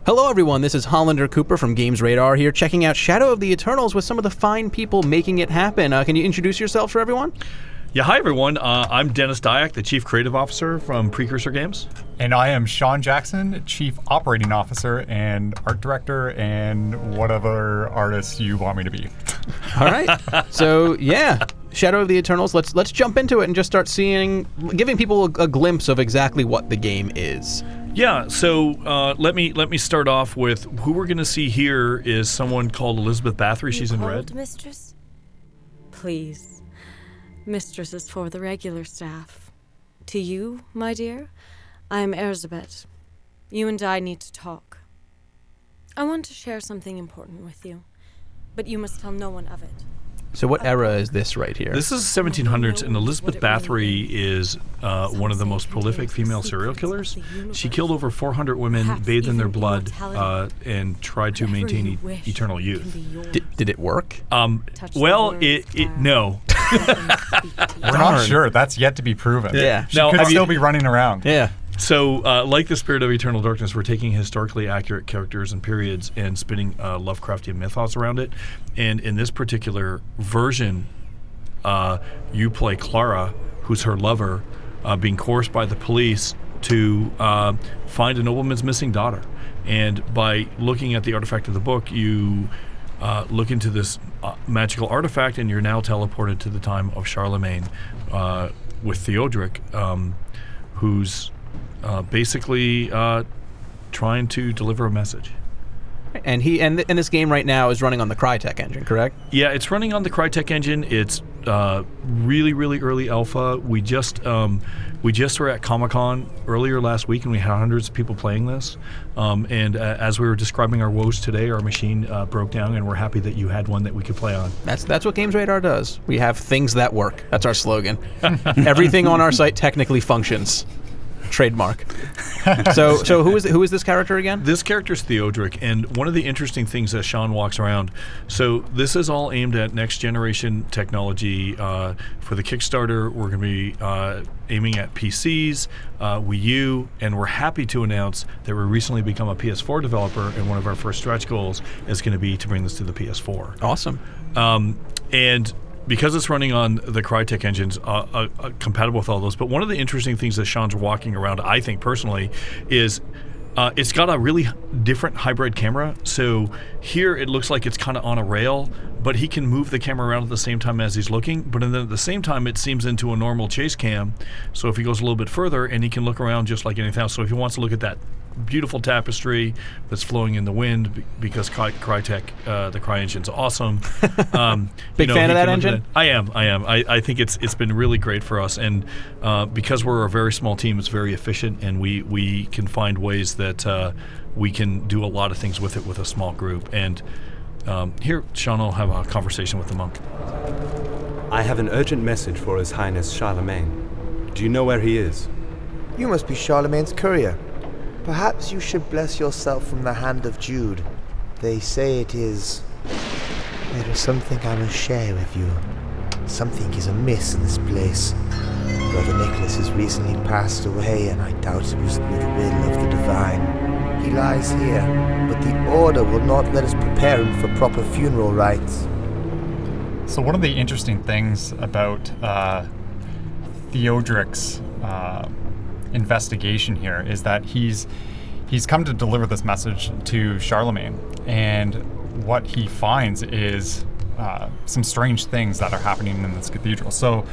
Hello everyone, this is Hollander Cooper from Games Radar here, checking out Shadow of the Eternals with some of the fine people making it happen. Can you introduce yourselves for everyone? Yeah, hi everyone. I'm Denis, Dyack, the Chief Creative Officer from Precursor Games. And I am Shawn Jackson, Chief Operating Officer and Art Director and whatever artist you want me to be. All right. So, yeah, Shadow of the Eternals, let's jump into it and just start giving people a glimpse of exactly what the game is. Yeah, so let me start off with who we're going to see here is someone called Elizabeth Bathory. She's in red. Mistress? Please. Mistress is for the regular staff. To you, my dear, I am Elizabeth. You and I need to talk. I want to share something important with you, but you must tell no one of it. So what era is this right here? This is 1700s, and Elizabeth Bathory is one of the most prolific female serial killers. She killed over 400 women, bathed in their blood, and tried to maintain eternal youth. Did it work? Well, no. We're not sure. That's yet to be proven. Yeah. She could still be running around. Yeah. So, like the Spirit of Eternal Darkness, we're taking historically accurate characters and periods and spinning Lovecraftian mythos around it. And in this particular version, you play Clara, who's her lover, being coerced by the police to find a nobleman's missing daughter. And by looking at the artifact of the book, you look into this magical artifact, and you're now teleported to the time of Charlemagne with Theodoric, who's basically trying to deliver a message. And this game right now is running on the Crytek engine, correct? Yeah, it's running on the Crytek engine. It's really, really early alpha. We just were at Comic-Con earlier last week, and we had hundreds of people playing this. And as we were describing our woes today, our machine broke down, and we're happy that you had one that we could play on. That's what Games Radar does. We have things that work. That's our slogan. Everything on our site technically functions. Trademark. So who is this character again? This character is Theodoric, and one of the interesting things as Shawn walks around, so this is all aimed at next generation technology. For the Kickstarter, we're going to be aiming at PCs, Wii U, and we're happy to announce that we recently become a PS4 developer, and one of our first stretch goals is going to be to bring this to the PS4. Awesome. And because it's running on the Crytek engines, compatible with all those. But one of the interesting things that Shawn's walking around, I think personally, is it's got a really different hybrid camera. So here it looks like it's kind of on a rail, but he can move the camera around at the same time as he's looking. But then at the same time, it seems into a normal chase cam. So if he goes a little bit further, and he can look around just like anything else. So if he wants to look at that beautiful tapestry that's flowing in the wind, because Crytek, the Cry engine's awesome. Big fan of that engine? I am. I think it's been really great for us, and because we're a very small team, it's very efficient, and we can find ways that we can do a lot of things with it with a small group. And here, Shawn will have a conversation with the monk. I have an urgent message for His Highness Charlemagne. Do you know where he is? You must be Charlemagne's courier. Perhaps you should bless yourself from the hand of Jude. They say it is... There is something I must share with you. Something is amiss in this place. Brother Nicholas has recently passed away, and I doubt it was through the will of the divine. He lies here, but the Order will not let us prepare him for proper funeral rites. So one of the interesting things about Theodoric's investigation here is that he's come to deliver this message to Charlemagne, and what he finds is some strange things that are happening in this cathedral. So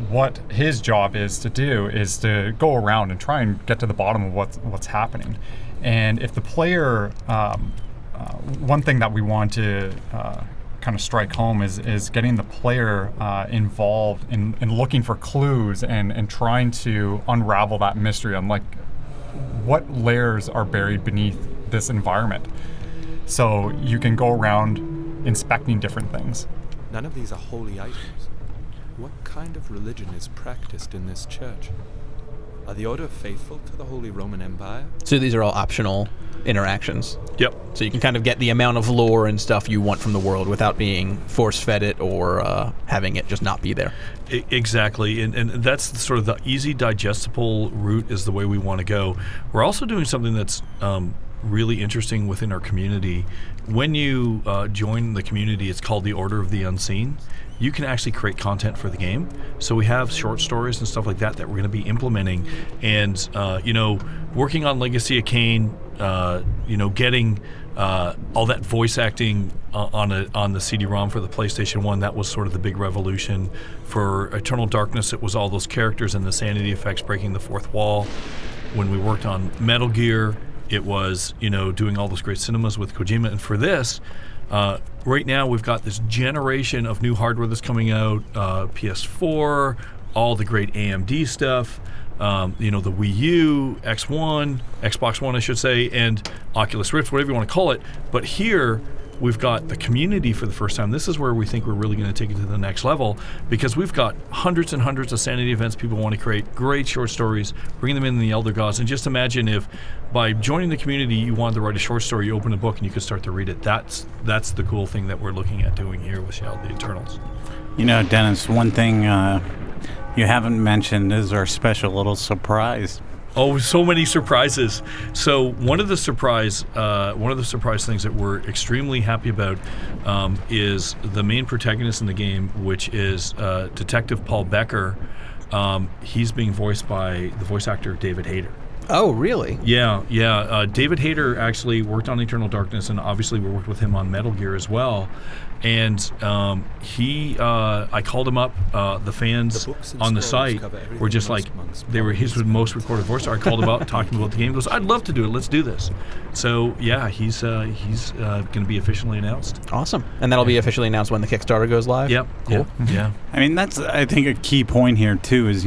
what his job is to do is to go around and try and get to the bottom of what's happening. And if the player, one thing that we want to kind of strike home is getting the player involved in looking for clues and trying to unravel that mystery on like what layers are buried beneath this environment. So you can go around inspecting different things. None of these are holy items. What kind of religion is practiced in this church? Are the Order faithful to the Holy Roman Empire? So these are all optional interactions. Yep. So you can kind of get the amount of lore and stuff you want from the world without being force-fed it or having it just not be there. Exactly, and that's sort of the easy, digestible route is the way we want to go. We're also doing something that's really interesting within our community. When you join the community, it's called the Order of the Unseen. You can actually create content for the game. So we have short stories and stuff like that we're going to be implementing. And, working on Legacy of Kain, getting all that voice acting on the CD-ROM for the PlayStation 1, that was sort of the big revolution. For Eternal Darkness, it was all those characters and the sanity effects breaking the fourth wall. When we worked on Metal Gear, it was, doing all those great cinemas with Kojima. And for this, right now we've got this generation of new hardware that's coming out, PS4, all the great AMD stuff, the Wii U, Xbox One, I should say, and Oculus Rift, whatever you want to call it. But here, we've got the community for the first time. This is where we think we're really going to take it to the next level, because we've got hundreds and hundreds of sanity events people want to create, great short stories, bring them in the Elder Gods. And just imagine if by joining the community you wanted to write a short story, you open a book and you could start to read it. That's the cool thing that we're looking at doing here with Shawn the Eternals. Dennis, one thing you haven't mentioned is our special little surprise. Oh, so many surprises. So one of the surprise things that we're extremely happy about is the main protagonist in the game, which is Detective Paul Becker. He's being voiced by the voice actor David Hayter. Oh, really? Yeah. David Hayter actually worked on Eternal Darkness, and obviously we worked with him on Metal Gear as well. And I called him up. The fans on the site were just like, they were his most recorded voice. So I called him up, talking about the game. He goes, "I'd love to do it. Let's do this." So yeah, he's going to be officially announced. Awesome, and that'll be officially announced when the Kickstarter goes live. Yep. Cool. Yeah. I mean, that's, I think, a key point here too. Is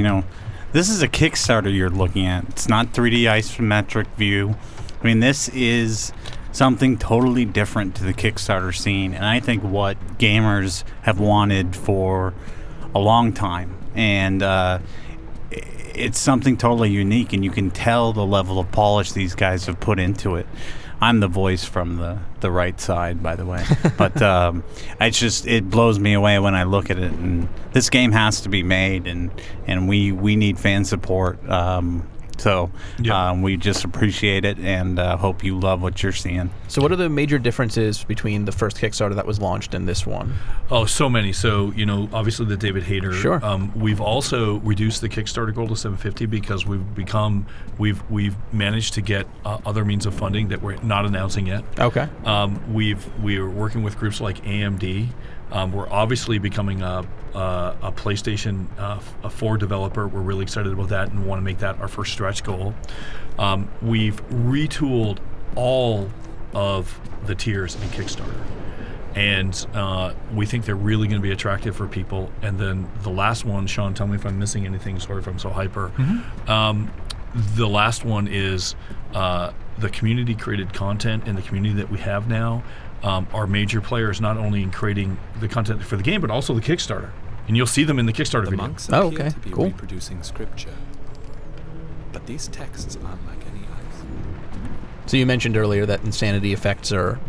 this is a Kickstarter you're looking at. It's not 3D isometric view. I mean, this is something totally different to the Kickstarter scene, and I think what gamers have wanted for a long time. And it's something totally unique, and you can tell the level of polish these guys have put into it. I'm the voice from the right side, by the way. But it blows me away when I look at it. And this game has to be made, and we need fan support. So we just appreciate it, and hope you love what you're seeing. So what are the major differences between the first Kickstarter that was launched and this one? Oh, so many. So, obviously the David Hayter. Sure. We've also reduced the Kickstarter goal to $750 because we've managed to get other means of funding that we're not announcing yet. Okay. We're working with groups like AMD. We're obviously becoming a PlayStation 4 developer. We're really excited about that and want to make that our first stretch goal. We've retooled all of the tiers in Kickstarter, and we think they're really going to be attractive for people. And then the last one, Shawn, tell me if I'm missing anything. Sorry if I'm so hyper. Mm-hmm. The last one is the community-created content and the community that we have now. Are major players not only in creating the content for the game, but also the Kickstarter. And you'll see them in the Kickstarter video. Monks appear to be cool. reproducing scripture, but these texts aren't like any others. So you mentioned earlier that insanity effects are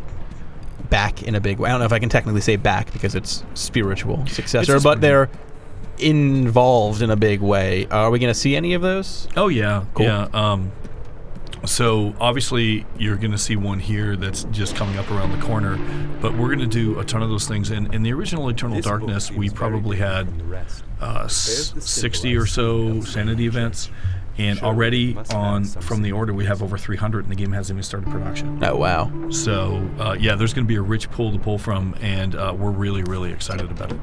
back in a big way. I don't know if I can technically say back because it's spiritual successor, but they're involved in a big way. Are we going to see any of those? Oh, yeah. Cool. Yeah. So obviously you're going to see one here that's just coming up around the corner, but we're going to do a ton of those things. And in the original Eternal Darkness, we probably had 60 or so sanity events, and already from the order we have over 300, and the game hasn't even started production. Oh, wow. So there's going to be a rich pool to pull from, and we're really, really excited about it.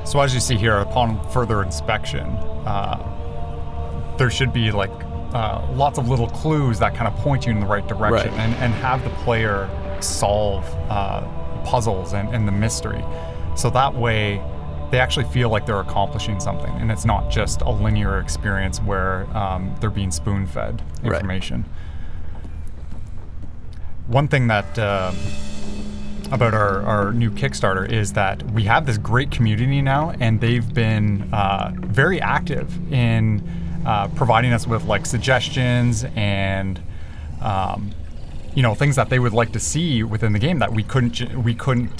So as you see here, upon further inspection, there should be lots of little clues that kind of point you in the right direction, right, and have the player solve puzzles and the mystery. So that way they actually feel like they're accomplishing something, and it's not just a linear experience where they're being spoon-fed information. Right. One thing that about our new Kickstarter is that we have this great community now, and they've been very active in providing us with suggestions and things that they would like to see within the game that we couldn't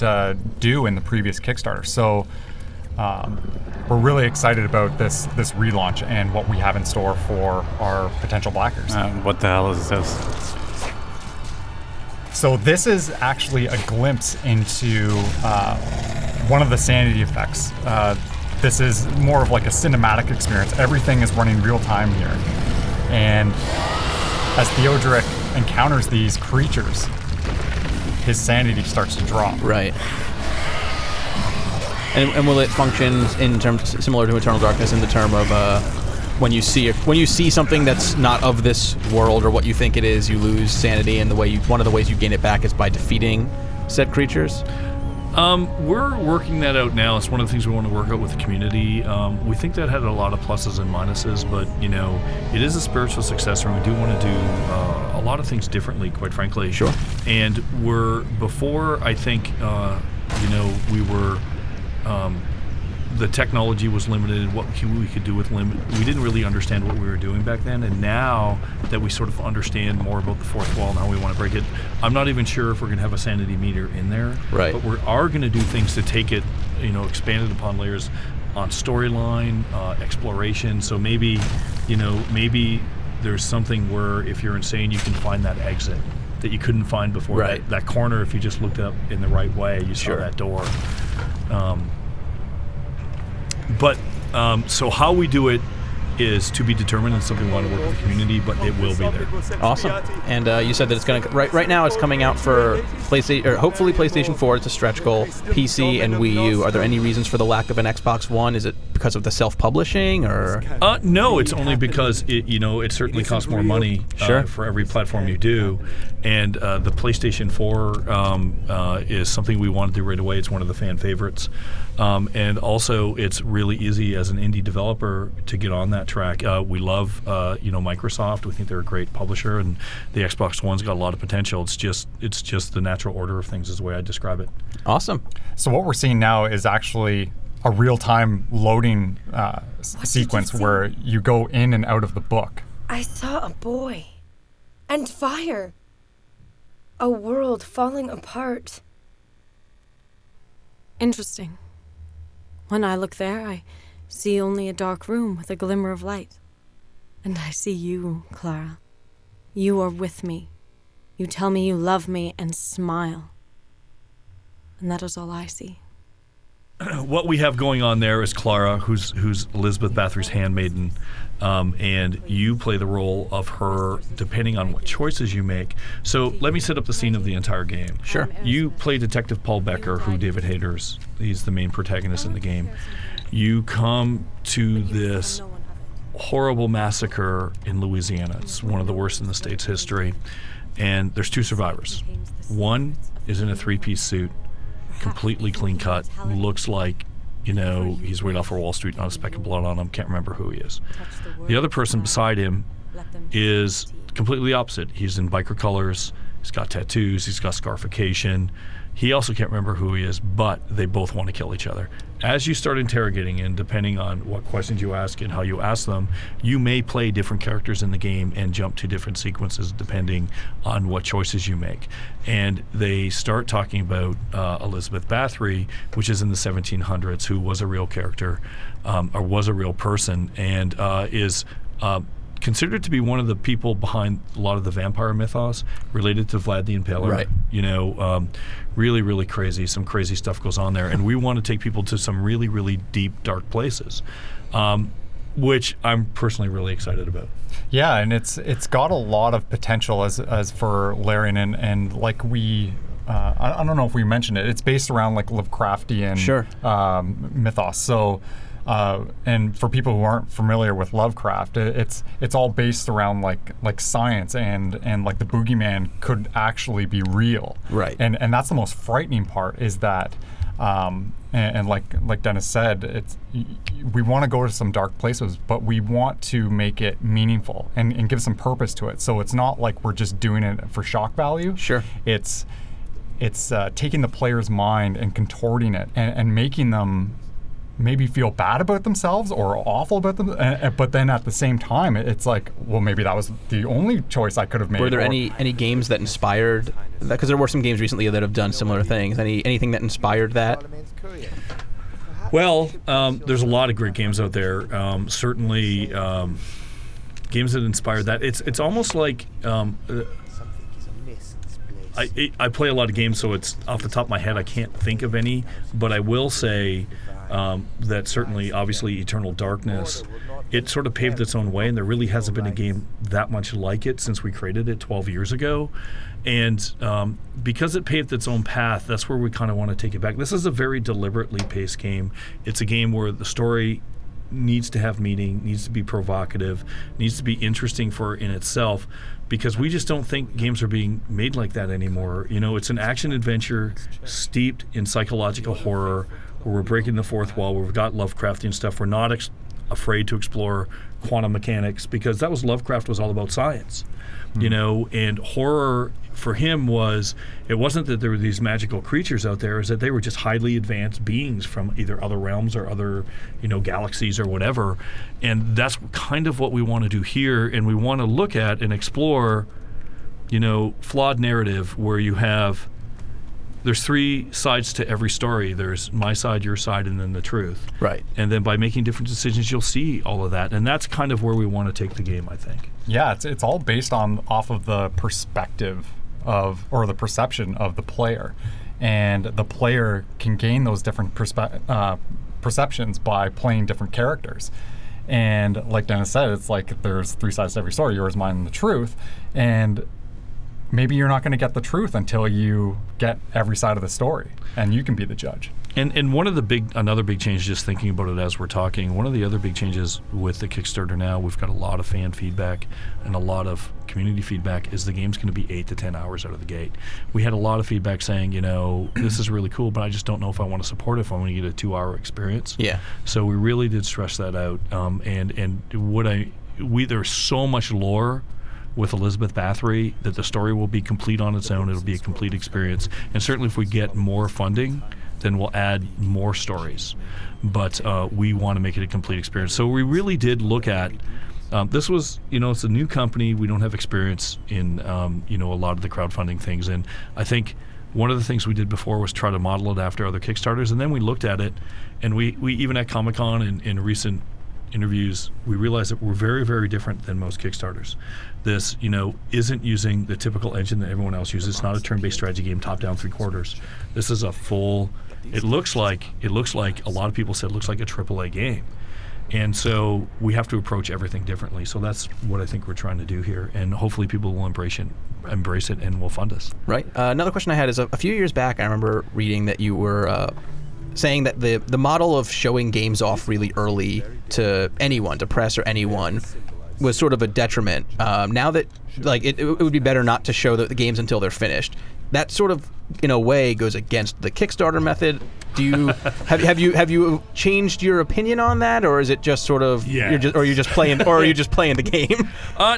do in the previous Kickstarter. So we're really excited about this relaunch and what we have in store for our potential backers. What the hell is this? So this is actually a glimpse into one of the sanity effects. This is more of like a cinematic experience. Everything is running real time here. And as Theodoric encounters these creatures, his sanity starts to drop. Right. And will it function in terms similar to Eternal Darkness in the term of when you see something that's not of this world or what you think it is, you lose sanity, and one of the ways you gain it back is by defeating said creatures? We're working that out now. It's one of the things we want to work out with the community. We think that had a lot of pluses and minuses, but it is a spiritual successor, and we do want to do a lot of things differently, quite frankly. Sure. And before I think we were. The technology was limited in what we could do with limit. We didn't really understand what we were doing back then, and now that we sort of understand more about the fourth wall and how we want to break it, I'm not even sure if we're going to have a sanity meter in there. Right. But we are going to do things to take it, expanded upon layers on storyline, exploration. So maybe there's something where if you're insane, you can find that exit that you couldn't find before. Right. That corner, if you just looked up in the right way, you saw that door. So how we do it is to be determined. It's something we want to work with the community, but it will be there. Awesome. And you said that it's going to right now it's coming out for PlayStation, or hopefully PlayStation 4. It's a stretch goal. PC and Wii U. Are there any reasons for the lack of an Xbox One? Is it because of the self-publishing, or? No, it's only because it certainly costs more money for every platform you do, and the PlayStation 4 is something we want to do right away. It's one of the fan favorites, and also it's really easy as an indie developer to get on that track. We love Microsoft. We think they're a great publisher, and the Xbox One's got a lot of potential. It's just the natural order of things is the way I describe it. Awesome. So what we're seeing now is actually a real-time loading sequence where you go in and out of the book. I saw a boy and fire. A world falling apart. Interesting. When I look there, I see only a dark room with a glimmer of light. And I see you, Clara. You are with me. You tell me you love me and smile. And that is all I see. What we have going on there is Clara, who's Elizabeth Bathory's handmaiden, and you play the role of her depending on what choices you make. So let me set up the scene of the entire game. Sure. You play Detective Paul Becker, who David Hayter's, he's the main protagonist in the game. You come to this horrible massacre in Louisiana. It's one of the worst in the state's history. And there's two survivors. One is in a three-piece suit, completely clean cut, looks like, he's right off of Wall Street, not a speck of blood on him, can't remember who he is. The other person beside him is completely opposite. He's in biker colors, he's got tattoos, he's got scarification. He also can't remember who he is, but they both want to kill each other. As you start interrogating, and depending on what questions you ask and how you ask them, you may play different characters in the game and jump to different sequences depending on what choices you make. And they start talking about Elizabeth Bathory, which is in the 1700s, who was a real character, or was a real person, and is considered to be one of the people behind a lot of the vampire mythos related to Vlad the Impaler. Right. Really, really crazy. Some crazy stuff goes on there. And we want to take people to some really, really deep, dark places, which I'm personally really excited about. Yeah, and it's got a lot of potential as for Larian, and like we... I don't know if we mentioned it. It's based around like Lovecraftian mythos. So... and for people who aren't familiar with Lovecraft, it's all based around like science and like the boogeyman could actually be real. Right. And that's the most frightening part is that, and like Dennis said, we want to go to some dark places, but we want to make it meaningful and give some purpose to it. So it's not like we're just doing it for shock value. Sure. It's taking the player's mind and contorting it and making them maybe feel bad about themselves or awful about them, but then at the same time, it's like, well, maybe that was the only choice I could have made. Were there any games that inspired that? Because there were some games recently that have done similar things. Anything that inspired that? Well, there's a lot of great games out there. Certainly, games that inspire that. It's almost like I play a lot of games, so it's off the top of my head I can't think of any. But I will say that certainly, obviously, Eternal Darkness, it sort of paved its own way, and there really hasn't been a game that much like it since we created it 12 years ago. And because it paved its own path, that's where we kind of want to take it back. This is a very deliberately paced game. It's a game where the story needs to have meaning, needs to be provocative, needs to be interesting in itself, because we just don't think games are being made like that anymore. It's an action-adventure steeped in psychological horror, where we're breaking the fourth wall, where we've got Lovecraftian stuff. We're not afraid to explore quantum mechanics, because that was Lovecraft was all about science. And horror for him it wasn't that there were these magical creatures out there, is that they were just highly advanced beings from either other realms or other, galaxies or whatever. And that's kind of what we want to do here, and we want to look at and explore, flawed narrative where there's three sides to every story. There's my side, your side, and then the truth. Right. And then by making different decisions, you'll see all of that. And that's kind of where we want to take the game, I think. Yeah, it's all based off of the perspective or the perception of the player. And the player can gain those different perceptions by playing different characters. And like Dennis said, it's like there's three sides to every story, yours, mine, and the truth. And maybe you're not going to get the truth until you get every side of the story, and you can be the judge. And another big change, just thinking about it as we're talking, one of the other big changes with the Kickstarter now, we've got a lot of fan feedback and a lot of community feedback, is the game's going to be 8 to 10 hours out of the gate. We had a lot of feedback saying, this is really cool, but I just don't know if I want to support it if I want to get a 2-hour experience. Yeah. So we really did stress that out. There's so much lore with Elizabeth Bathory that the story will be complete on its own. It'll be a complete experience. And certainly if we get more funding, then we'll add more stories. But we want to make it a complete experience. So we really did look at, this was, it's a new company. We don't have experience in, a lot of the crowdfunding things. And I think one of the things we did before was try to model it after other Kickstarters. And then we looked at it, and we even at Comic-Con and in recent interviews, we realized that we're very, very different than most Kickstarters. This, isn't using the typical engine that everyone else uses. It's not a turn-based strategy game, top-down 3/4. This is a full. It looks like a lot of people said it looks like a AAA game, and so we have to approach everything differently. So that's what I think we're trying to do here, and hopefully people will embrace it, and will fund us. Right. Another question I had is a few years back, I remember reading that you were saying that the model of showing games off really early to anyone, to press or anyone, was sort of a detriment. Now that it would be better not to show the games until they're finished. That sort of, in a way, goes against the Kickstarter method. Do you have you changed your opinion on that, or is it just sort of are you just playing the game?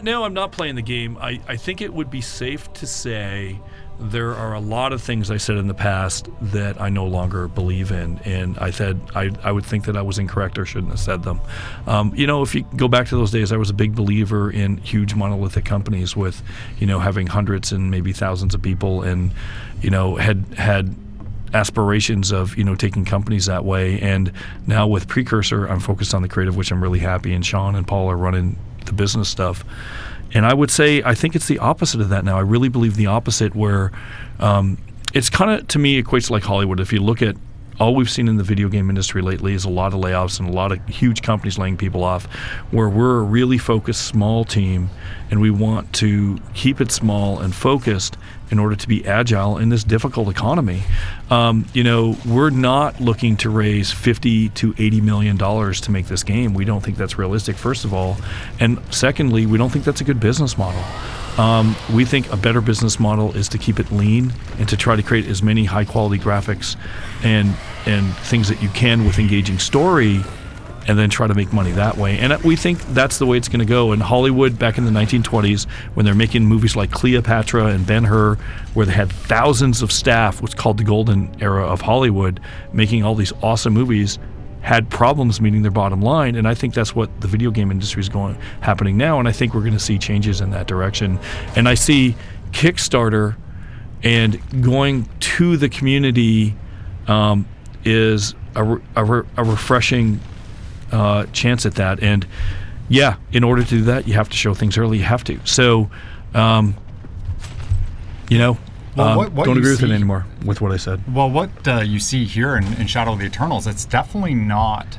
No, I'm not playing the game. I think it would be safe to say there are a lot of things I said in the past that I no longer believe in, and I said I would think that I was incorrect or shouldn't have said them. If you go back to those days, I was a big believer in huge monolithic companies with, having hundreds and maybe thousands of people, and had aspirations of taking companies that way. And now with Precursor, I'm focused on the creative, which I'm really happy, and Shawn and Paul are running the business stuff. And I would say I think it's the opposite of that now. I really believe the opposite, where it's kind of, to me, equates like Hollywood. If you look at all we've seen in the video game industry lately is a lot of layoffs and a lot of huge companies laying people off, where we're a really focused small team, and we want to keep it small and focused in order to be agile in this difficult economy. We're not looking to raise $50 to $80 million to make this game. We don't think that's realistic, first of all. And secondly, we don't think that's a good business model. We think a better business model is to keep it lean and to try to create as many high-quality graphics and things that you can with engaging story, and then try to make money that way. And we think that's the way it's going to go. In Hollywood, back in the 1920s, when they're making movies like Cleopatra and Ben-Hur, where they had thousands of staff, what's called the golden era of Hollywood, making all these awesome movies, had problems meeting their bottom line. And I think that's what the video game industry is happening now. And I think we're going to see changes in that direction. And I see Kickstarter and going to the community is refreshing chance at that. And yeah, in order to do that, you have to show things early. You have to. So, don't agree with it anymore with what I said. Well, what you see here in Shadow of the Eternals, it's definitely not.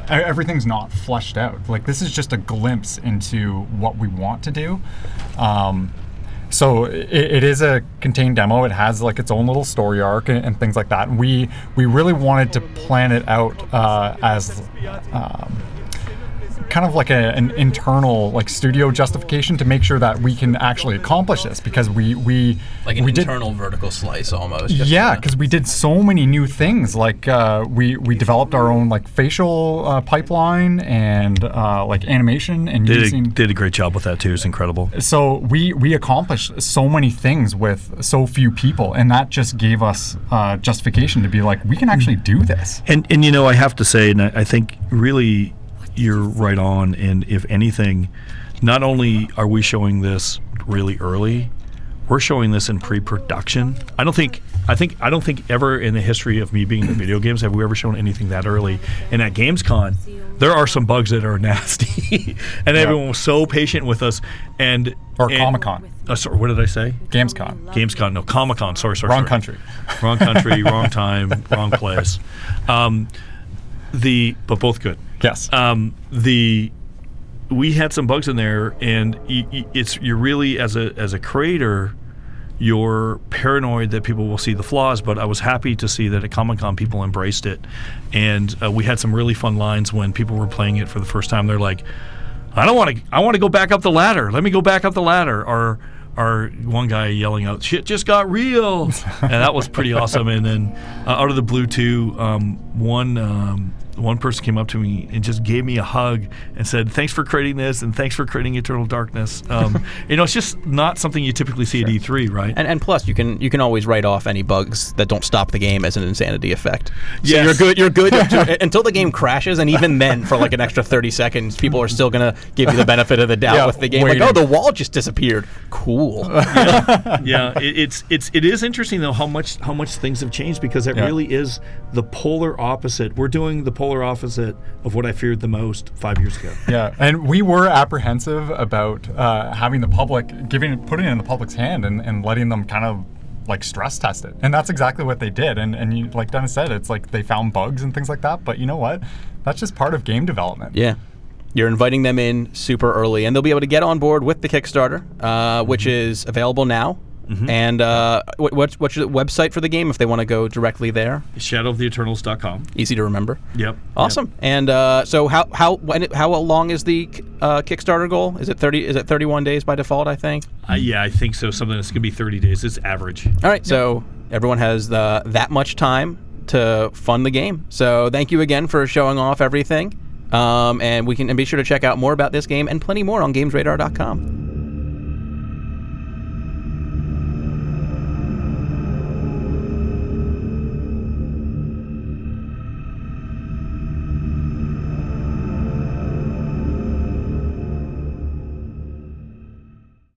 Everything's not fleshed out. Like, this is just a glimpse into what we want to do. So it is a contained demo. It has like its own little story arc and things like that. And we really wanted to plan it out as kind of like an internal like studio justification to make sure that we can actually accomplish this, because we like an internal vertical slice almost. Yeah, because we did so many new things. Like we developed our own like facial pipeline and like animation, and did a great job with that too. It's incredible. So we accomplished so many things with so few people, and that just gave us justification to be like, we can actually do this. And I have to say, and I think really you're right on. And if anything, not only are we showing this really early, we're showing this in pre-production. I don't think ever in the history of me being in video games have we ever shown anything that early. And at Gamescom, there are some bugs that are nasty, and everyone was so patient with us. Or Comic-Con. Sorry, what did I say? Gamescom. No, Comic-Con. Sorry. Wrong country. Wrong country, wrong time, wrong place. But both good. Yes. We had some bugs in there, and you're really as a creator, you're paranoid that people will see the flaws. But I was happy to see that at Comic-Con people embraced it, and we had some really fun lines when people were playing it for the first time. They're like, I want to go back up the ladder. Let me go back up the ladder. Or one guy yelling out, "Shit just got real," and that was pretty awesome. And then out of the blue too, one person came up to me and just gave me a hug and said, "Thanks for creating this, and thanks for creating Eternal Darkness." It's just not something you typically see at E3, right? And plus, you can always write off any bugs that don't stop the game as an insanity effect. So Yes. you're good until the game crashes, and even then, for like an extra 30 seconds, people are still gonna give you the benefit of the doubt with the game. waiting. Like, oh, the wall just disappeared. Cool. Yeah, it is interesting though how much things have changed, because it really is the polar opposite. We're doing the polar opposite of what I feared the most 5 years ago. Yeah, and we were apprehensive about having the public putting it in the public's hand and letting them kind of like stress test it, and that's exactly what they did. And you, like Dennis said, it's like they found bugs and things like that. But you know what? That's just part of game development. Yeah. You're inviting them in super early, and they'll be able to get on board with the Kickstarter, which is available now. Mm-hmm. And what's your website for the game if they want to go directly there? shadowoftheeternals.com. Easy to remember. Yep. Awesome. Yep. And so how long is the Kickstarter goal? Is it 30? Is it 31 days by default? I think. Yeah, I think so. Something that's going to be 30 days. It's average. All right. So everyone has that much time to fund the game. So thank you again for showing off everything. And be sure to check out more about this game and plenty more on GamesRadar.com.